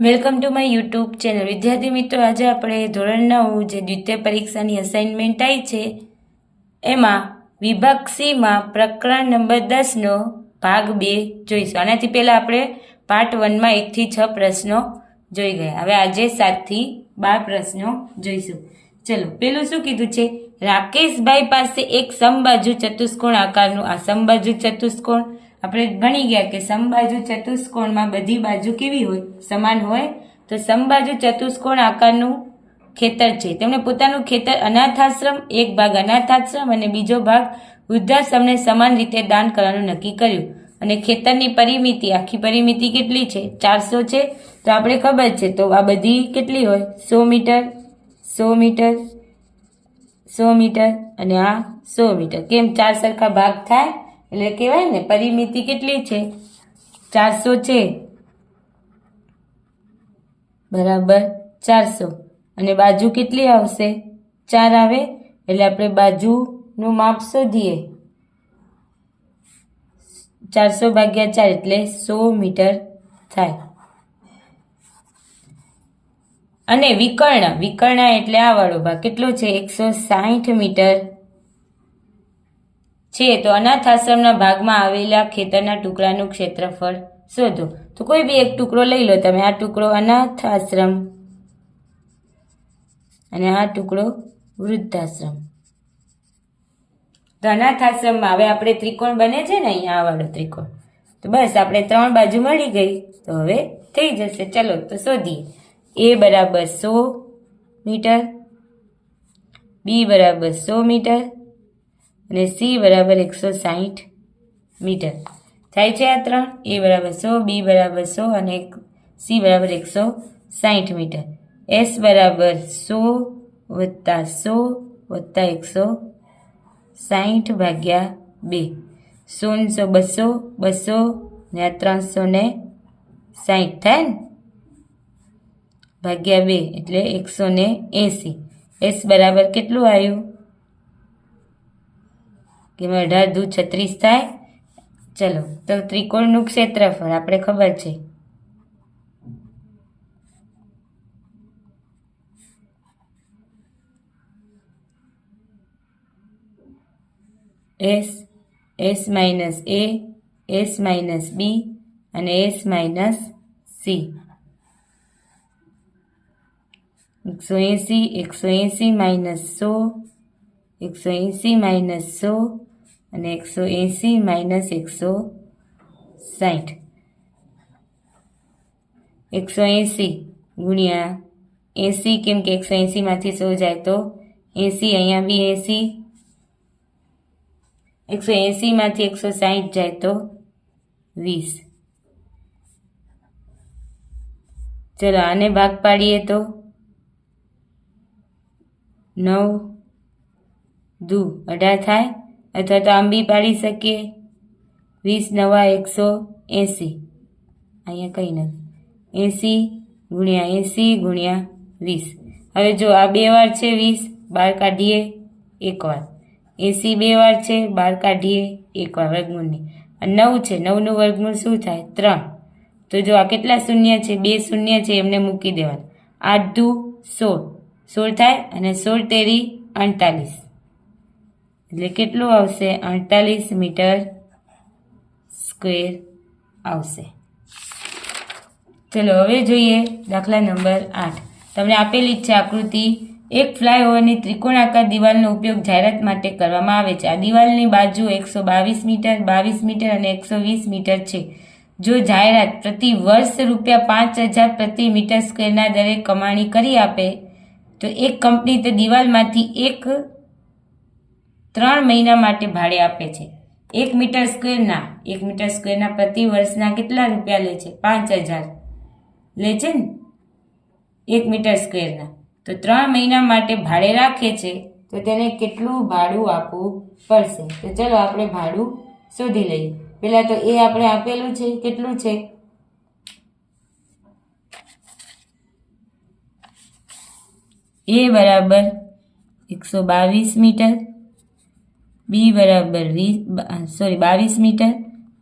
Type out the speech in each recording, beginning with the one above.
Welcome to my YouTube channel. વિદ્યાર્થી મિત્રો, આજે આપણે ધોરણ 9 જે દ્વિતીય પરીક્ષાની અસાઇનમેન્ટ આવી છે એમાં વિભાગ C માં પ્રકરણ નંબર 10નો ભાગ 2 જોઈશું. આનાથી પહેલાં આપણે પાર્ટ 1માં 1 થી 6 પ્રશ્નો જોઈ ગયા. હવે આજે 7 થી 12 પ્રશ્નો જોઈશું. ચલો, પેલું શું કીધું છે? રાકેશભાઈ પાસે એક સમબાજુ ચતુષ્કોણ આકારનું, આ સમબાજુ ચતુષ્કોણ આપણે ભણી ગયા કે સમબાજુ ચતુષ્કોણમાં બધી બાજુ કેવી હોય? સમાન હોય. તો સમબાજુ ચતુષ્કોણ આકારનું ખેતર છે. તેમણે પોતાનું ખેતર અનાથાશ્રમ, એક ભાગ અનાથાશ્રમ અને બીજો ભાગ વૃદ્ધાશ્રમને સમાન રીતે દાન કરવાનું નક્કી કર્યું. અને ખેતરની પરિમિતિ, આખી પરિમિતિ કેટલી છે? 400 છે. તો આપણે ખબર છે, તો આ બધી કેટલી હોય? 100 મીટર, 100 મીટર, 100 મીટર અને આ 100 મીટર. કેમ 4 સરખા ભાગ થાય એટલે કહેવાય ને પરિમિતિ કેટલી છે? 400 છે બરાબર 400. અને બાજુ કેટલી આવશે? 4 આવે. એટલે આપણે બાજુનું માપ શોધીએ. 400 ભાગ્યા 4 એટલે 100 મીટર થાય. અને વિકર્ણ, વિકર્ણ એટલે આ વાળો ભાગ કેટલો છે? 160 મીટર છે. તો અનાથ આશ્રમના ભાગમાં આવેલા ખેતરના ટુકડાનું ક્ષેત્રફળ શોધો. તો કોઈ બી એક ટુકડો લઈ લો તમે. આ ટુકડો અનાથ આશ્રમ અને આ ટુકડો વૃદ્ધાશ્રમ. તો અનાથ આશ્રમમાં હવે આપણે ત્રિકોણ બને છે ને, અહીંયા આ વાળો ત્રિકોણ. તો બસ આપણે 3 બાજુ મળી ગઈ. તો હવે થઈ જશે. ચલો તો શોધીએ. A બરાબર 100 મીટર, B બરાબર 100 મીટર અને C બરાબર 160 મીટર. થાય છે આ 3. A બરાબર 100, B બરાબર 100 અને C બરાબર 160 મીટર. S બરાબર 100 વત્તા 100 વત્તા 160 ભાગ્યા 2. 100 200, 200 ને આ 360 થાય ને ભાગ્યા 2 એટલે 180. S બરાબર કેટલું આવ્યું? કે 18 દુ 36 થાય. ચલો તો ત્રિકોણનું ક્ષેત્રફળ આપણે ખબર છે. S minus A, S minus B અને S minus C. 180, 180 minus 100, 180 minus 100 અને 180 માઇનસ 160. 180 ગુણ્યા 80, કેમ કે 180 માંથી 100 જાય તો 80, અહીંયા બી 80. 180 માંથી 160 જાય તો 20. ચલો આને ભાગ પાડીએ તો 9 દુ 18 થાય. અથવા તો આમ બી પાડી શકીએ. 20 નવા 180. અહીંયા કંઈ નથી. 80 ગુણ્યા 80 ગુણ્યા 20. હવે જો આ 2 વાર છે 20, 12 કાઢીએ 1 વાર. 80 2 વાર છે, 12 કાઢીએ 1 વાર વર્ગમૂળની. અને 9 છે, 9નું વર્ગમૂળ શું થાય? 3. તો જો આ કેટલા શૂન્ય છે? 2 શૂન્ય છે, એમને મૂકી દેવાના. 8 દુ 16, 16 થાય અને 16 તેરી 48. એટલે કેટલું આવશે? 48 મીટર સ્ક્વેર આવશે. ચલો હવે જોઈએ દાખલા નંબર 8. તમને આપેલી છે આકૃતિ. એક ફ્લાયઓવરની ત્રિકોણાકાર દિવાલનો ઉપયોગ જાહેરાત માટે કરવામાં આવે છે. આ દિવાલની બાજુ 122 મીટર, 22 મીટર અને 120 મીટર છે. જો જાહેરાત પ્રતિ વર્ષ ₹5000 પ્રતિ મીટર સ્ક્વેરના દરે કમાણી કરી આપે તો એક કંપની તે દિવાલમાંથી 3 મહિના માટે ભાડે આપે છે. 1 મીટર સ્ક્વેરના પ્રતિ વર્ષના કેટલા રૂપિયા લે છે? 5000 લે છે ને 1 મીટર સ્ક્વેરના. તો 3 મહિના માટે ભાડે રાખે છે, તો તેને કેટલું ભાડું આપવું પડશે? તો ચલો આપણે ભાડું શોધી લઈએ. પહેલા તો એ આપણે આપેલું છે, કેટલું છે? A બરાબર 122 મીટર, B બરાબર 22 મીટર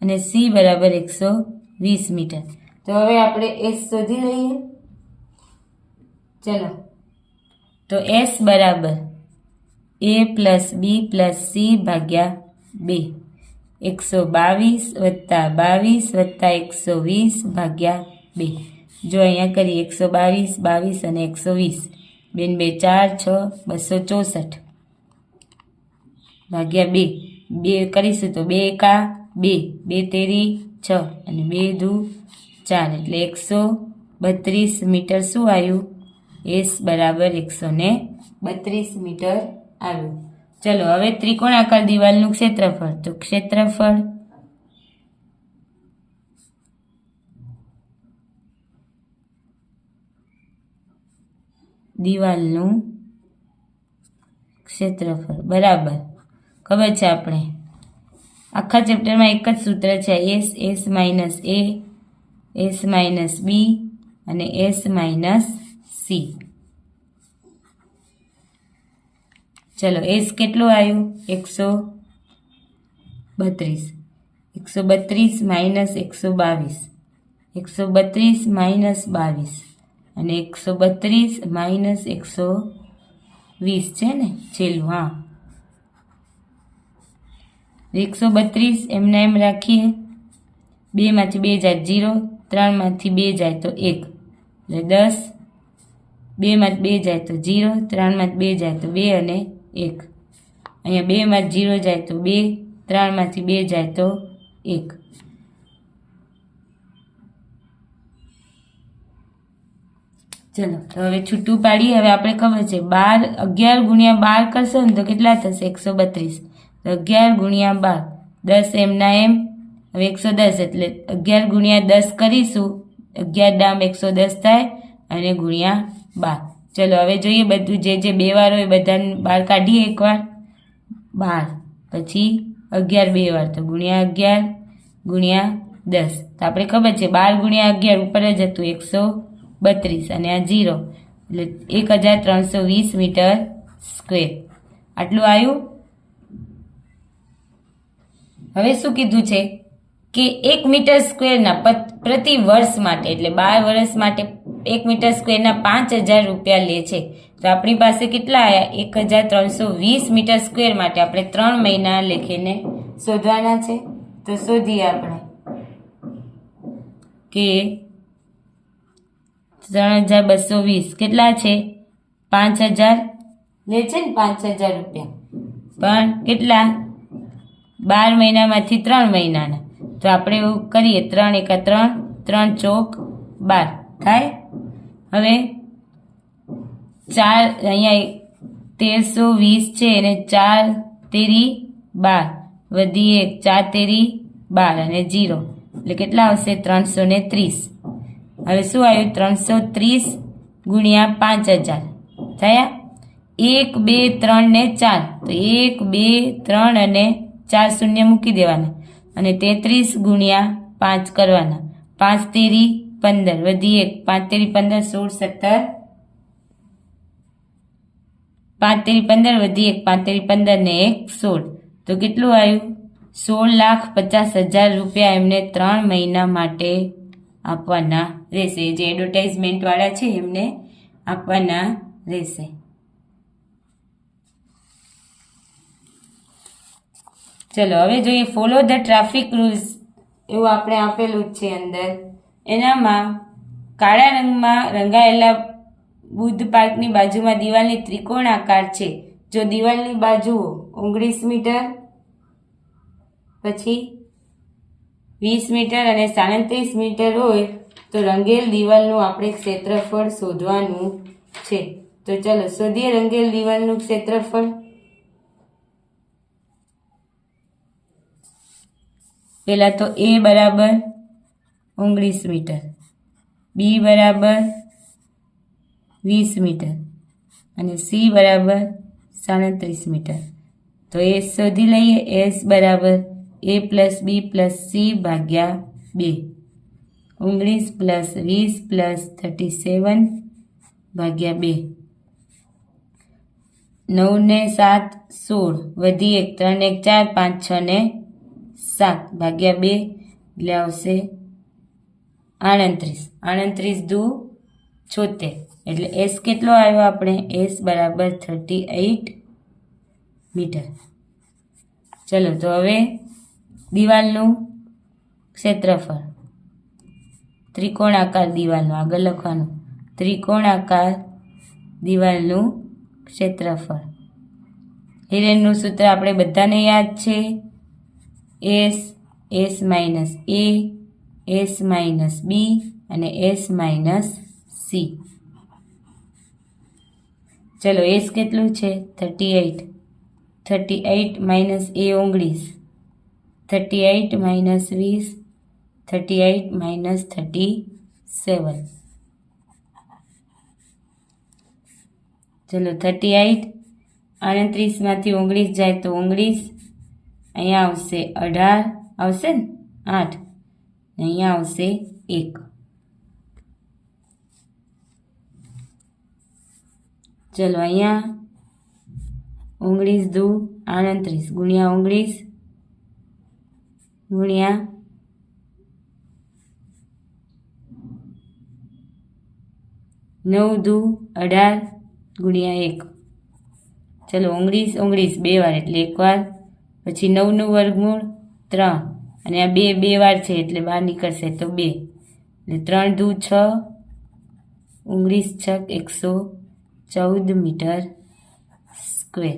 અને C બરાબર 120 મીટર. તો હવે આપણે એસ શોધી લઈએ. ચલો, તો એસ બરાબર a plus B plus C ભાગ્યા 2, 122 વત્તા 120 ભાગ્યા 2. જો અહીંયા કરીએ 122, 22 અને 120, 2 2 4 6, 264 ભાગ્યા 2. 2 કરીશું તો 2 એકા 2, 2 તેરી 6 અને 2 દુ 4, એટલે 132 મીટર શું આવ્યું? એસ બરાબર 132 મીટર આવ્યું. ચલો, હવે ત્રિકોણાકાર દિવાલનું ક્ષેત્રફળ. તો ક્ષેત્રફળ દિવાલનું ક્ષેત્રફળ બરાબર ખબર છે આપણે આખા ચેપ્ટરમાં એક જ સૂત્ર છે, એસ એસ માઇનસ એ, એસ માઇનસ બી અને એસ માઇનસ સી. ચલો, એસ કેટલું આવ્યું? 132. 132 માઇનસ 122, 132 માઇનસ 22 અને 132 માઇનસ 120 છે ને છેલ્લું. હા, 132 એમને એમ રાખીએ. 2 માંથી 2 જાય 0, 3 માંથી 2 જાય તો 1, એટલે 10. 2 માંથી 2 જાય તો 0, 3 માંથી 2 જાય તો 2 અને 1. અહીંયા 2 માંથી 0 જાય તો 2, 3 માંથી 2 જાય તો 1. ચલો, તો હવે છૂટું પાડીએ. હવે આપણે ખબર છે 11 ગુણ્યા 12 કરશો ને તો કેટલા થશે? 132. તો 11 ગુણ્યા 12, 10 એમના એમ. હવે 110 એટલે 11 ગુણ્યા 10 કરીશું. 11 દામ 110 થાય અને ગુણ્યા 12. ચલો, હવે જોઈએ બધું જે બે વાર હોય બધાને 12 કાઢીએ એકવાર. 12 પછી 11 બે વાર, તો ગુણ્યા 11 ગુણ્યા 10. તો આપણે ખબર છે 12 ગુણ્યા 11 ઉપર જ હતું 132 અને આ 0 એટલે 1320 મીટર સ્ક્વેર આટલું આવ્યું. હવે શું કીધું છે કે 1 મીટર સ્ક્વેરના પ્રતિ વર્ષ માટે, એટલે 12 વર્ષ માટે 1 મીટર સ્ક્વેરના 5000 રૂપિયા લે છે. તો આપણી પાસે કેટલા આવ્યા? 1320 મીટર સ્ક્વેર માટે આપણે 3 મહિના લેખીને શોધવાના છે. તો શોધીએ આપણે કે 3220 કેટલા છે? 5000 લે છે ને, 5000 રૂપિયા. પણ કેટલા? 12 મહિનામાંથી 3 મહિનાના. તો આપણે એવું કરીએ, 3 એકા 3, 3 ચોક 12 થાય. હવે 4 અહીંયા 1320 છે અને 4 તેરી 12 વધી 1, 4 તેરી 12 અને 0 એટલે કેટલા આવશે? 330. હવે શું આવ્યું? 330 ગુણ્યા 5000 થયા 1 2 3 ને 4. તો 1 2 3 અને 4 શૂન્ય મૂકી દેવાના અને 33 ગુણ્યા 5 કરવાના. 5 તેરી 15 વધી 1, 5 તેરી 15 16 17, 5 તેરી 15 વધી 1, 5 તેરી 15 ને 1 16. તો કેટલું આવ્યું? 16,50,000 રૂપિયા એમને 3 મહિના માટે આપવાના રહેશે. જે એડવર્ટાઇઝમેન્ટ વાળા છે એમને આપવાના રહેશે. ચલો, હવે જોઈએ ફોલો ધ ટ્રાફિક રૂલ્સ. એવું આપણે આપેલું જ છે અંદર. એનામાં કાળા રંગમાં રંગાયેલા બુદ્ધ પાર્કની બાજુમાં દિવાલની ત્રિકોણાકાર છે. જો દિવાલની બાજુઓ 19 મીટર, પછી 20 મીટર અને 37 મીટર હોય તો રંગેલ દિવાલનું આપણે ક્ષેત્રફળ શોધવાનું છે. તો ચલો શોધીએ રંગેલ દિવાલનું ક્ષેત્રફળ. પહેલા તો એ બરાબર 19 મીટર, બી બરાબર 20 મીટર અને સી બરાબર 37 મીટર. તો એ શોધી લઈએ. એસ બરાબર a plus B plus C ભાગ્યા 2, 19 પ્લસ 20 પ્લસ 37 ભાગ્યા 2, 9 ને 7 16 વધી 1, 3 ને 4 5 6 ને 7 ભાગ્યા 2 એટલે આવશે 38 દુ 76 એટલે એસ કેટલો આવ્યો આપણે એસ બરાબર 38 મીટર. ચલો તો હવે દિવાલનું ક્ષેત્રફળ ત્રિકોણાકાર દિવાલનું આગળ લખવાનું ત્રિકોણાકાર દિવાલનું ક્ષેત્રફળ. હિરેનનું સૂત્ર આપણે બધાને યાદ છે એસ માઇનસ એ એસ માઇનસ બી અને એસ માઇનસ સી. ચલો એસ કેટલું છે 38 માઇનસ એ 19 38 માઇનસ 20 38 માઇનસ 37. ચલો 38 38માંથી 19 જાય તો 19 અહીંયા આવશે 18 આવશે ને 8 અહીંયા આવશે 1. ચલો અહીંયા 19 દુ 38 ગુણ્યા 19 ગુણ્યા 9 દુ 18 ગુણ્યા 1. ચલો 19 બે વાર એટલે એક વાર, પછી 9નું વર્ગમૂળ 3 અને આ બે વાર છે એટલે બહાર નીકળશે તો 2 એટલે 3 દુ 6 19 છક 114 મીટર સ્ક્વેર.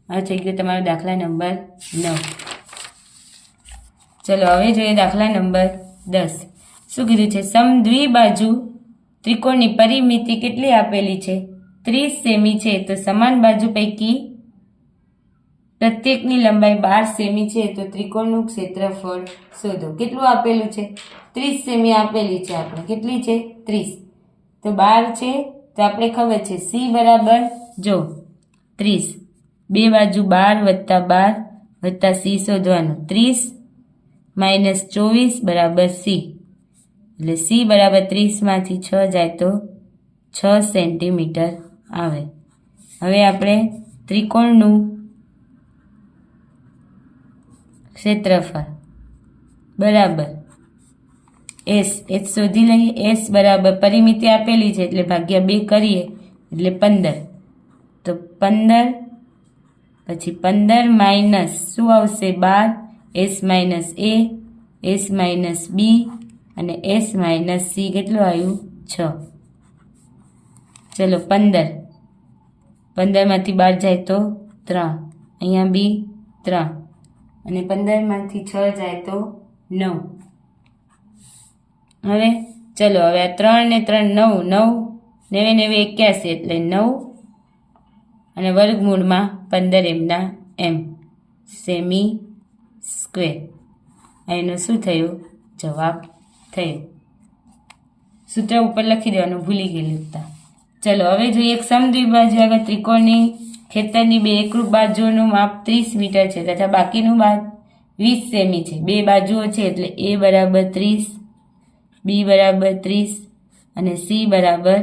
આ થઈ ગયો તમારો દાખલા નંબર 9. ચલો હવે જોઈએ દાખલા નંબર 10. શું કીધું છે? સમદ્વિબાજુ ત્રિકોણની પરિમિતિ કેટલી આપેલી છે? 30 સેમી છે તો સમાન બાજુ પૈકી પ્રત્યેકની લંબાઈ 12 સેમી છે તો ત્રિકોણનું ક્ષેત્રફળ શોધો. કેટલું આપેલું છે? 30 સેમી આપેલી છે આપણે. કેટલી છે? 30. તો 12 છે તો આપણે ખબર છે સી બરાબર જો 30 બે બાજુ 12 વત્તા સી શોધવાનું 30 માઇનસ 24 બરાબર સી એટલે સી બરાબર 30માંથી 6 જાય તો 6 સેન્ટીમીટર આવે. હવે આપણે ત્રિકોણનું ક્ષેત્રફળ બરાબર એસ શોધી લઈએ. એસ બરાબર પરિમિતિ આપેલી છે એટલે ભાગ્યા 2 કરીએ એટલે 15. તો 15 પછી 15 માઇનસ શું આવશે 12 એસ માઇનસ એ એસ માઇનસ બી અને એસ માઇનસ સી કેટલું આવ્યું 6. ચલો 15માંથી 12 જાય તો 3 અહીંયા બી 3 અને 15માંથી 6 જાય તો 9. હવે ચલો હવે આ 3 ને 3 9 9 9 81 એટલે 9 અને વર્ગમૂળમાં 15 એમના એમ સેમી સ્ક્વેર. એનો શું થયો? જવાબ થયો. સૂત્ર ઉપર લખી દેવાનું, ભૂલી ગયેલું હતા. ચલો હવે જોઈએ એક સમદ્વિબાજુ આગળ ત્રિકોણની ખેતરની બે એકરૂપ બાજુઓનું માપ 30 મીટર છે તથા બાકીનું માપ 20 સેમી છે. બે બાજુઓ છે એટલે એ બરાબર 30 બી બરાબર 30 અને સી બરાબર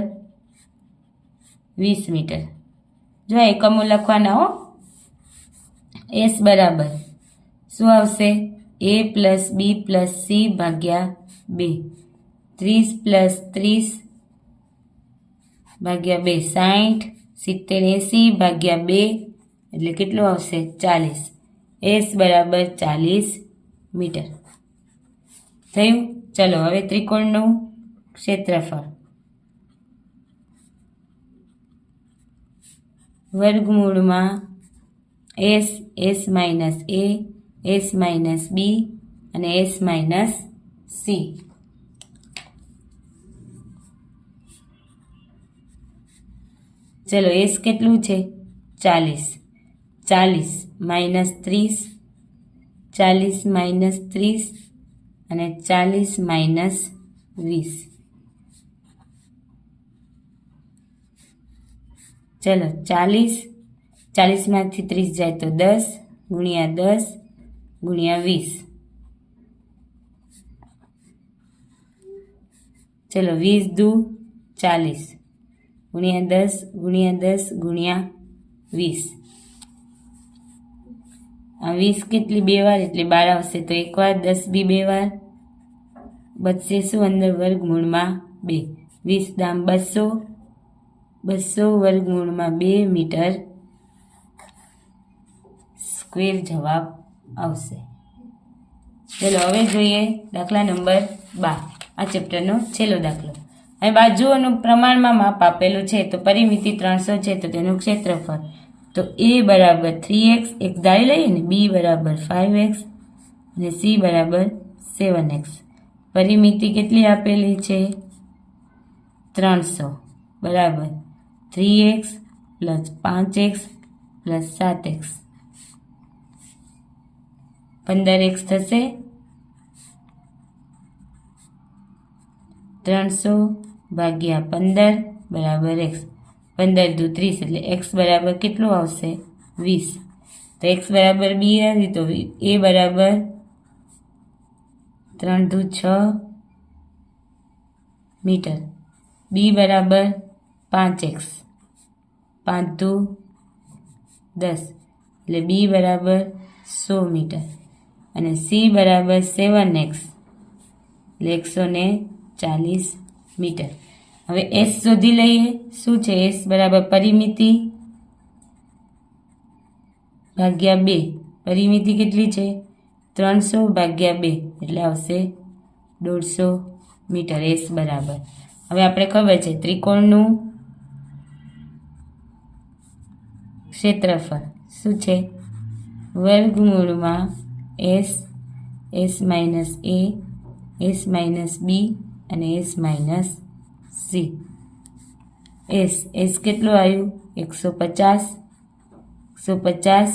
20 મીટર. જો એકમો લખવાના હો. એસ બરાબર શું આવશે? એ પ્લસ બી પ્લસ સી ભાગ્યા 2 30 પ્લસ 30 ભાગ્યા 2 60 70 80 ભાગ્યા 2 એટલે કેટલું આવશે 40. એસ બરાબર 40 મીટર થયું. ચલો હવે ત્રિકોણનું ક્ષેત્રફળ વર્ગમૂળમાં એસ માઇનસ એ એસ માઇનસ બી અને એસ માઇનસ સી. ચલો એસ કેટલું છે 40 40 માઇનસ 30 40 માઇનસ 30 અને 40 માઇનસ 20. ચલો 40માંથી 30 જાય તો 10 ગુણ્યા 10 ગુણ્યા 20. ચલો 20 દુ 40 ગુણ્યા 10 ગુણ્યા 10 ગુણ્યા 20. આ 20 કેટલી બે વાર એટલે 12 આવશે તો એક વાર 10 બી બે વાર બચશે શું અંદર વર્ગમૂળમાં 2, 20 દામ 200, 200 વર્ગમૂળમાં 2 મીટર સ્ક્વેર જવાબ આવશે. ચલો હવે જોઈએ દાખલા નંબર 12, આ ચેપ્ટરનો છેલ્લો દાખલો. અહીં બાજુઓનું પ્રમાણમાં માપ આપેલું છે, તો પરિમિતિ 300 છે, તો તેનું ક્ષેત્રફળ. તો a બરાબર 3x એક ધારી લઈએ ને, b બરાબર 5x અને c બરાબર 7x. પરિમિતિ કેટલી આપેલી છે? 300 બરાબર 3x plus 5x plus 7x, 15x થશે. 300 ભાગ્યા 15 બરાબર x. 15 દુ 30 એટલે x બરાબર કેટલું આવશે? 20. તો x બરાબર b આવી, તો a બરાબર 3 દુ 6 મીટર, b બરાબર 5x, 5 દુ 10 એટલે b બરાબર 100 મીટર અને c બરાબર 7x એટલે 140 મીટર. હવે s શોધી લઈએ. શું છે? s બરાબર પરિમિતિ ભાગ્યા 2. પરિમિતિ કેટલી છે? 300 ભાગ્યા 2 એટલે આવશે 150 મીટર s બરાબર. હવે આપણે ખબર છે ત્રિકોણનું ક્ષેત્રફળ શું છે? વર્ગમૂળમાં s, s minus a, s minus b અને s માઇનસ c. s કેટલું આવ્યું? 150, 150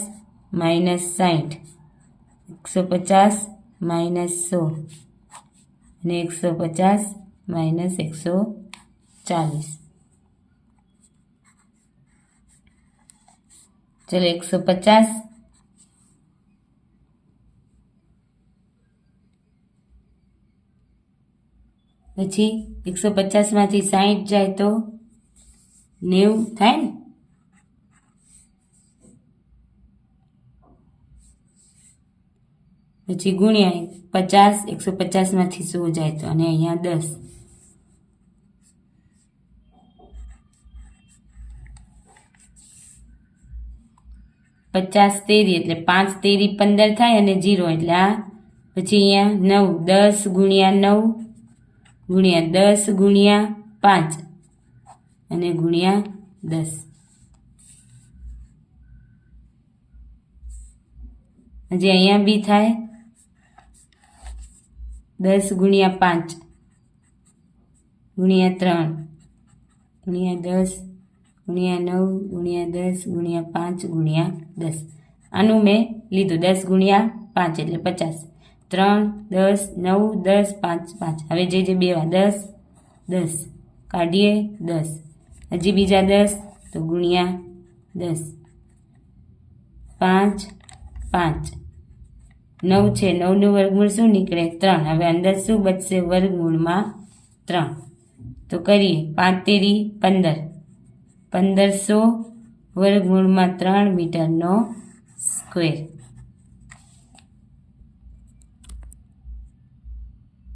માઇનસ 60, 150 માઇનસ 100 અને 150 માઇનસ 140. ચલો 150 પછી 150 માંથી 60 જાય તો 90 થાય ને. પછી ગુણ્યા 50, 150 માંથી 100 જાય તો, અને અહીંયા 10. પચાસ તેરી એટલે 5 તેરી 15 થાય અને 0 એટલે આ. પછી અહીંયા 9, 10 ગુણ્યા 9 ગુણ્યા 10 ગુણ્યા 5 અને ગુણ્યા 10. હજી અહીંયા બી થાય 10 ગુણ્યા 5 ગુણ્યા 3 ગુણ્યા 10 ગુણ્યા 9 ગુણ્યા 10 ગુણ્યા 5 ગુણ્યા 10. આનું મેં લીધું 10 ગુણ્યા 5 એટલે 50. 3, 10, 9, 10, 5, 5. હવે જે બેવા 10, 10 કાઢીએ 10. હજી બીજા 10 તો ગુણ્યા 10. 5, 5. 9 છે, 9નું વર્ગમૂળ શું નીકળે? 3. હવે અંદર શું બચશે? વર્ગમૂળમાં 3. તો કરીએ 5 તેરી 15, 1500 વર્ગમૂળમાં 3 મીટરનો સ્ક્વેર.